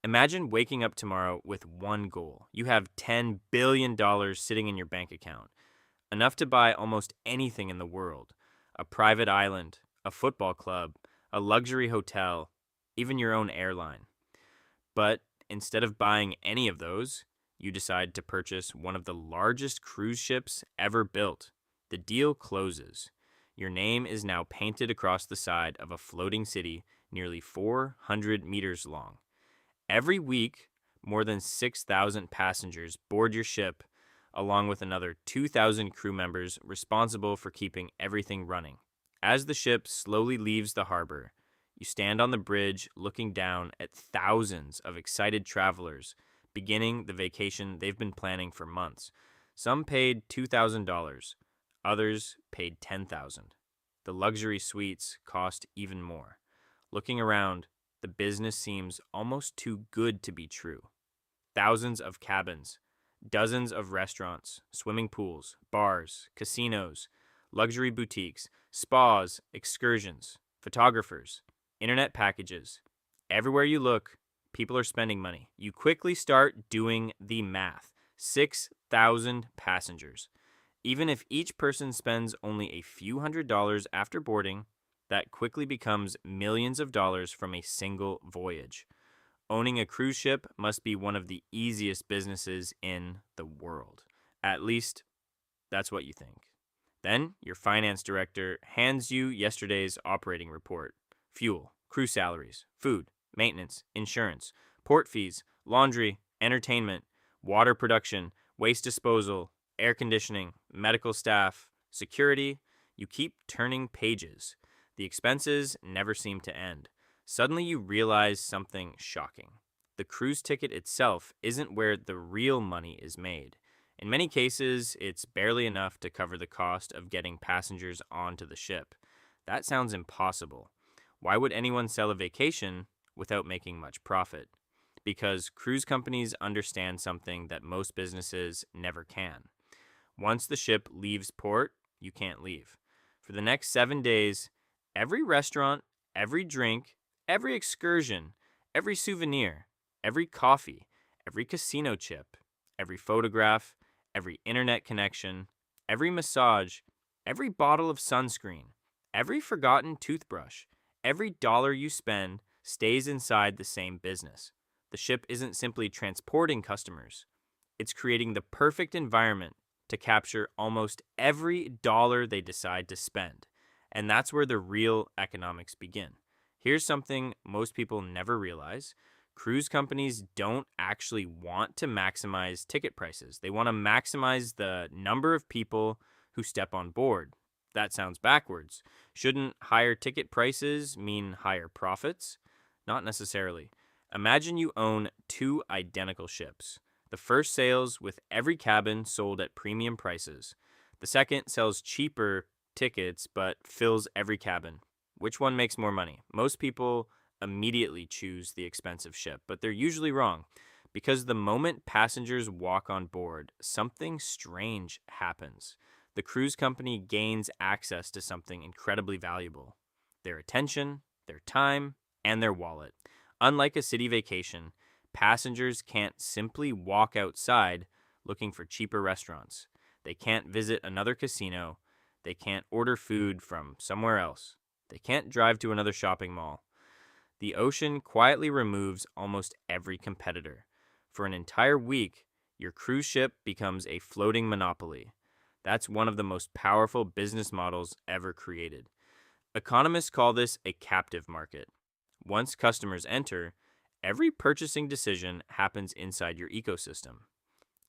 Imagine waking up tomorrow with one goal. You have $10 billion sitting in your bank account, enough to buy almost anything in the world: a private island, a football club, a luxury hotel, even your own airline. But instead of buying any of those, you decide to purchase one of the largest cruise ships ever built. The deal closes. Your name is now painted across the side of a floating city nearly 400 meters long. Every week, more than 6,000 passengers board your ship, along with another 2,000 crew members responsible for keeping everything running. As the ship slowly leaves the harbor, you stand on the bridge looking down at thousands of excited travelers beginning the vacation they've been planning for months. Some paid $2,000, others paid $10,000. The luxury suites cost even more. Looking around, the business seems almost too good to be true. Thousands of cabins, dozens of restaurants, swimming pools, bars, casinos, luxury boutiques, spas, excursions, photographers, internet packages. Everywhere you look, people are spending money. You quickly start doing the math. 6,000 passengers. Even if each person spends only a few $100s after boarding, that quickly becomes millions of dollars from a single voyage. Owning a cruise ship must be one of the easiest businesses in the world. At least, that's what you think. Then, your finance director hands you yesterday's operating report: fuel, crew salaries, food, maintenance, insurance, port fees, laundry, entertainment, water production, waste disposal, air conditioning, medical staff, security. You keep turning pages. The expenses never seem to end. Suddenly you realize something shocking. The cruise ticket itself isn't where the real money is made. In many cases, it's barely enough to cover the cost of getting passengers onto the ship. That sounds impossible. Why would anyone sell a vacation without making much profit? Because cruise companies understand something that most businesses never can. Once the ship leaves port, you can't leave. For the next 7 days, every restaurant, every drink, every excursion, every souvenir, every coffee, every casino chip, every photograph, every internet connection, every massage, every bottle of sunscreen, every forgotten toothbrush, every dollar you spend stays inside the same business. The ship isn't simply transporting customers. It's creating the perfect environment to capture almost every dollar they decide to spend. And that's where the real economics begin. Here's something most people never realize. Cruise companies don't actually want to maximize ticket prices. They want to maximize the number of people who step on board. That sounds backwards. Shouldn't higher ticket prices mean higher profits? Not necessarily. Imagine you own two identical ships. The first sails with every cabin sold at premium prices. The second sells cheaper tickets but fills every cabin. Which one makes more money? Most people immediately choose the expensive ship, but they're usually wrong. Because the moment passengers walk on board, something strange happens. The cruise company gains access to something incredibly valuable: their attention, their time, and their wallet. Unlike a city vacation, passengers can't simply walk outside looking for cheaper restaurants. They can't visit another casino. They can't order food from somewhere else. They can't drive to another shopping mall. The ocean quietly removes almost every competitor. For an entire week, your cruise ship becomes a floating monopoly. That's one of the most powerful business models ever created. Economists call this a captive market. Once customers enter, every purchasing decision happens inside your ecosystem.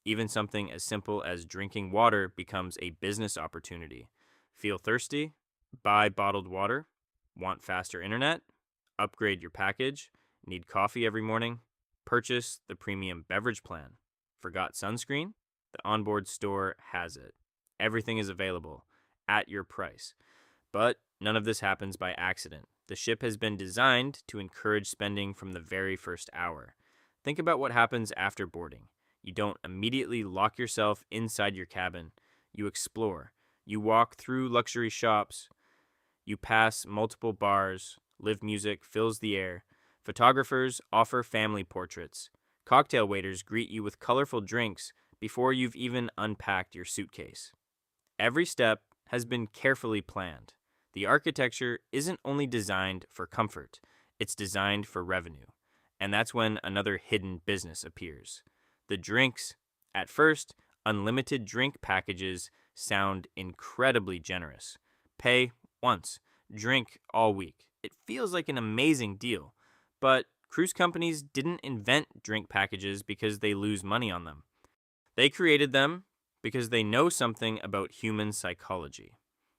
Even something as simple as drinking water becomes a business opportunity. Feel thirsty? Buy bottled water. Want faster internet? Upgrade your package. Need coffee every morning? Purchase the premium beverage plan. Forgot sunscreen? The onboard store has it. Everything is available at your price. But none of this happens by accident. The ship has been designed to encourage spending from the very first hour. Think about what happens after boarding. You don't immediately lock yourself inside your cabin. You explore. You walk through luxury shops. You pass multiple bars. Live music fills the air. Photographers offer family portraits. Cocktail waiters greet you with colorful drinks before you've even unpacked your suitcase. Every step has been carefully planned. The architecture isn't only designed for comfort, it's designed for revenue. And that's when another hidden business appears. The drinks. At first, unlimited drink packages sound incredibly generous. Pay once, drink all week. It feels like an amazing deal. But cruise companies didn't invent drink packages because they lose money on them. They created them because they know something about human psychology.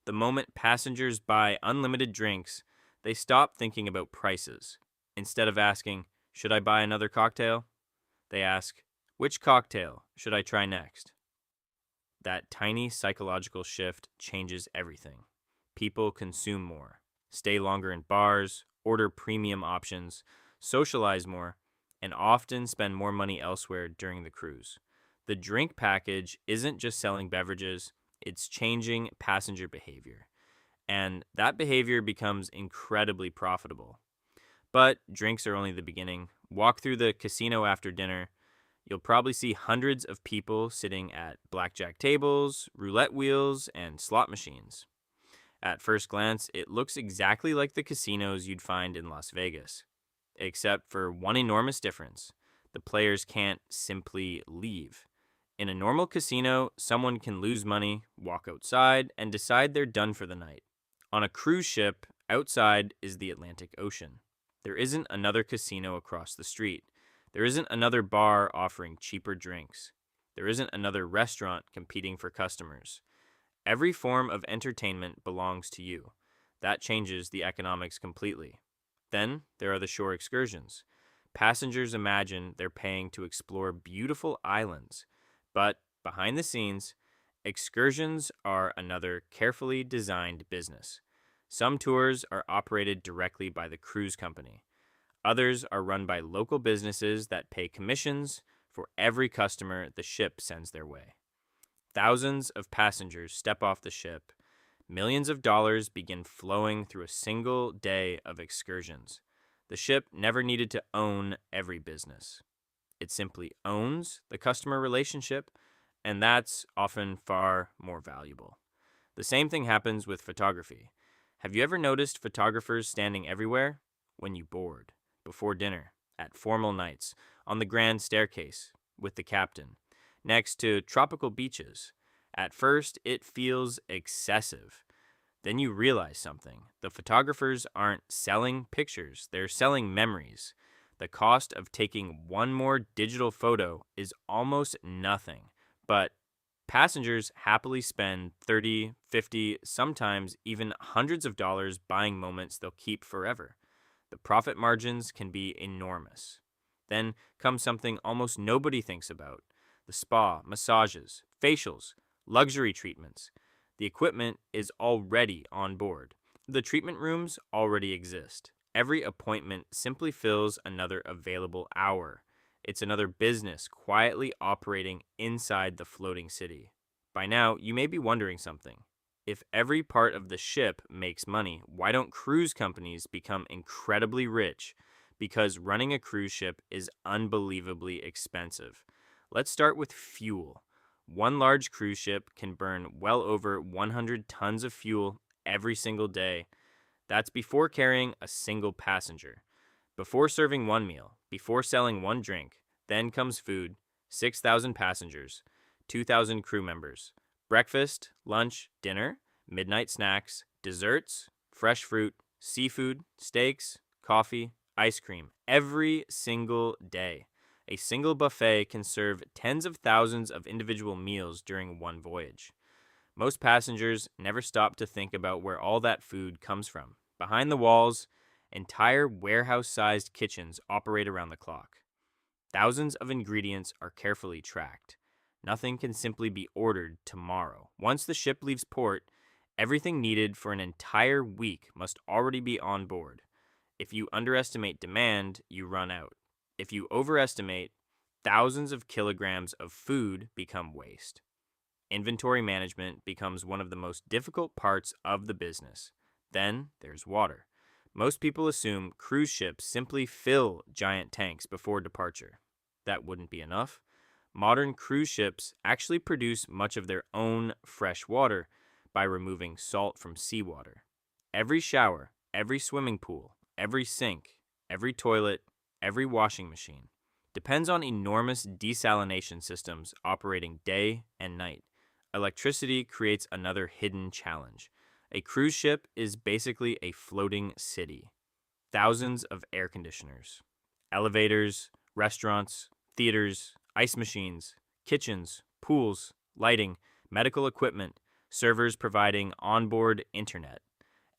The moment passengers buy unlimited drinks, they stop thinking about prices. Instead of asking, should I buy another cocktail? They ask, which cocktail should I try next? That tiny psychological shift changes everything. People consume more, stay longer in bars, order premium options, socialize more, and often spend more money elsewhere during the cruise. The drink package isn't just selling beverages, it's changing passenger behavior. And that behavior becomes incredibly profitable. But drinks are only the beginning. Walk through the casino after dinner. You'll probably see hundreds of people sitting at blackjack tables, roulette wheels, and slot machines. At first glance, it looks exactly like the casinos you'd find in Las Vegas, except for one enormous difference. The players can't simply leave. In a normal casino, someone can lose money, walk outside, and decide they're done for the night. On a cruise ship, outside is the Atlantic Ocean. There isn't another casino across the street. There isn't another bar offering cheaper drinks. There isn't another restaurant competing for customers. Every form of entertainment belongs to you. That changes the economics completely. Then there are the shore excursions. Passengers imagine they're paying to explore beautiful islands. But behind the scenes, excursions are another carefully designed business. Some tours are operated directly by the cruise company. Others are run by local businesses that pay commissions for every customer the ship sends their way. Thousands of passengers step off the ship. Millions of dollars begin flowing through a single day of excursions. The ship never needed to own every business. It simply owns the customer relationship, and that's often far more valuable. The same thing happens with photography. Have you ever noticed photographers standing everywhere? When you board, before dinner, at formal nights, on the grand staircase, with the captain, next to tropical beaches. At first, it feels excessive. Then you realize something. The photographers aren't selling pictures, they're selling memories. The cost of taking one more digital photo is almost nothing, but passengers happily spend 30, 50, sometimes even hundreds of dollars buying moments they'll keep forever. The profit margins can be enormous. Then comes something almost nobody thinks about: the spa, massages, facials, luxury treatments. The equipment is already on board. The treatment rooms already exist. Every appointment simply fills another available hour. It's another business quietly operating inside the floating city. By now, you may be wondering something. If every part of the ship makes money, why don't cruise companies become incredibly rich? Because running a cruise ship is unbelievably expensive. Let's start with fuel. One large cruise ship can burn well over 100 tons of fuel every single day. That's before carrying a single passenger, before serving one meal, before selling one drink. Then comes food: 6,000 passengers, 2,000 crew members, breakfast, lunch, dinner, midnight snacks, desserts, fresh fruit, seafood, steaks, coffee, ice cream, every single day. A single buffet can serve tens of thousands of individual meals during one voyage. Most passengers never stop to think about where all that food comes from. Behind the walls, entire warehouse-sized kitchens operate around the clock. Thousands of ingredients are carefully tracked. Nothing can simply be ordered tomorrow. Once the ship leaves port, everything needed for an entire week must already be on board. If you underestimate demand, you run out. If you overestimate, thousands of kilograms of food become waste. Inventory management becomes one of the most difficult parts of the business. Then there's water. Most people assume cruise ships simply fill giant tanks before departure. That wouldn't be enough. Modern cruise ships actually produce much of their own fresh water by removing salt from seawater. Every shower, every swimming pool, every sink, every toilet, every washing machine depends on enormous desalination systems operating day and night. Electricity creates another hidden challenge. A cruise ship is basically a floating city. Thousands of air conditioners, elevators, restaurants, theaters, ice machines, kitchens, pools, lighting, medical equipment, servers providing onboard internet.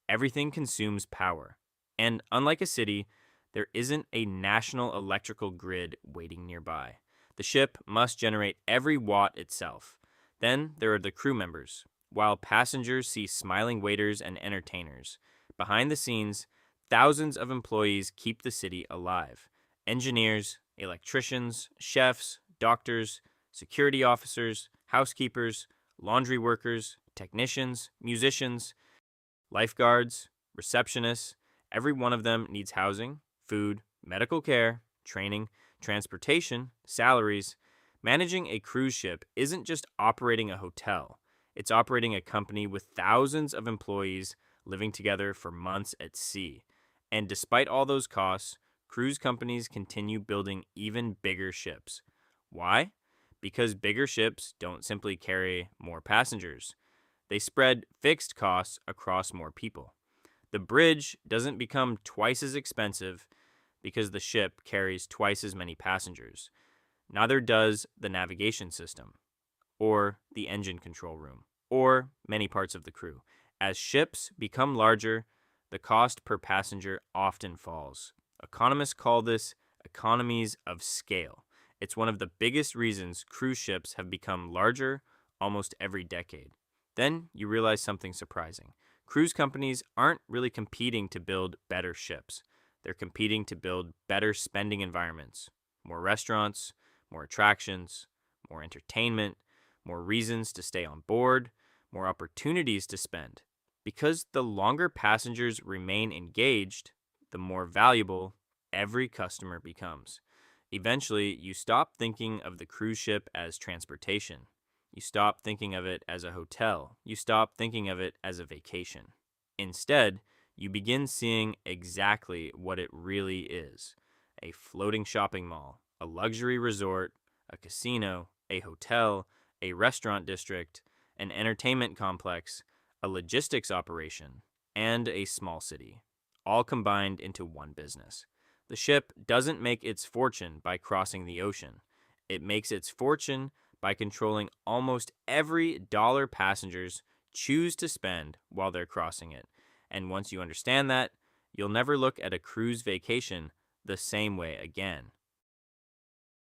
Everything consumes power. And unlike a city, there isn't a national electrical grid waiting nearby. The ship must generate every watt itself. Then there are the crew members. While passengers see smiling waiters and entertainers, behind the scenes, thousands of employees keep the city alive. Engineers, electricians, chefs, doctors, security officers, housekeepers, laundry workers, technicians, musicians, lifeguards, receptionists. Every one of them needs housing, food, medical care, training, transportation, salaries. Managing a cruise ship isn't just operating a hotel, it's operating a company with thousands of employees living together for months at sea. And despite all those costs, cruise companies continue building even bigger ships. Why? Because bigger ships don't simply carry more passengers. They spread fixed costs across more people. The bridge doesn't become twice as expensive because the ship carries twice as many passengers. Neither does the navigation system, or the engine control room, or many parts of the crew. As ships become larger, the cost per passenger often falls. Economists call this economies of scale. It's one of the biggest reasons cruise ships have become larger almost every decade. Then you realize something surprising. Cruise companies aren't really competing to build better ships. They're competing to build better spending environments, more restaurants, more attractions, more entertainment, more reasons to stay on board, more opportunities to spend. Because the longer passengers remain engaged, the more valuable every customer becomes. Eventually, you stop thinking of the cruise ship as transportation. You stop thinking of it as a hotel. You stop thinking of it as a vacation. Instead, you begin seeing exactly what it really is: a floating shopping mall, a luxury resort, a casino, a hotel, a restaurant district, an entertainment complex, a logistics operation, and a small city, all combined into one business. The ship doesn't make its fortune by crossing the ocean. It makes its fortune by controlling almost every dollar passengers choose to spend while they're crossing it. And once you understand that, you'll never look at a cruise vacation the same way again.